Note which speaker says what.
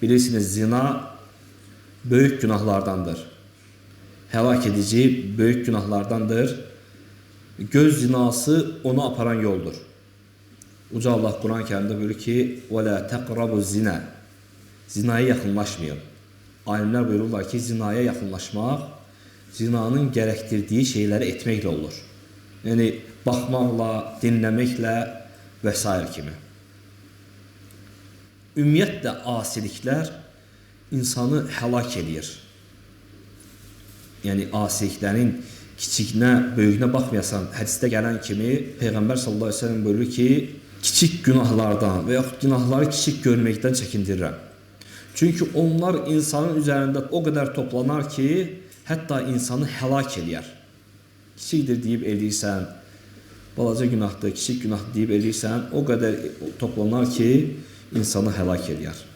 Speaker 1: Bilirsiniz, zina böyük günahlardandır. Həlak edici böyük günahlardandır. Göz zinası onu aparan yoldur. Uca Allah Kur'an-ı Kerim'de buyurur ki: وَلَا تَقْرَبُ zina. Zinaya yaxınlaşmayın. Alimler buyururlar ki, zinaya yaxınlaşmaq, zinanın gerektirdiği şeyləri etməklə olur. Yəni, baxmaqla, dinləməklə və s. kimi. Ümumiyyətlə, asiliklər insanı həlak edir. Yəni, asiliklərin kiçikinə, böyüyünə baxmayasan, hədisdə gələn kimi Peyğəmbər sallallahu aleyhi ve sellem buyurur ki, kiçik günahlardan və yaxud günahları kiçik görməkdən çəkindirirəm. Çünki onlar insanın üzərində o qədər toplanar ki, hətta insanı həlak eləyər. Kiçikdir deyib eləyirsən, balaca günahdır, kiçik günah deyib eləyirsən, o qədər toplanar ki, insanı həlak eləyər.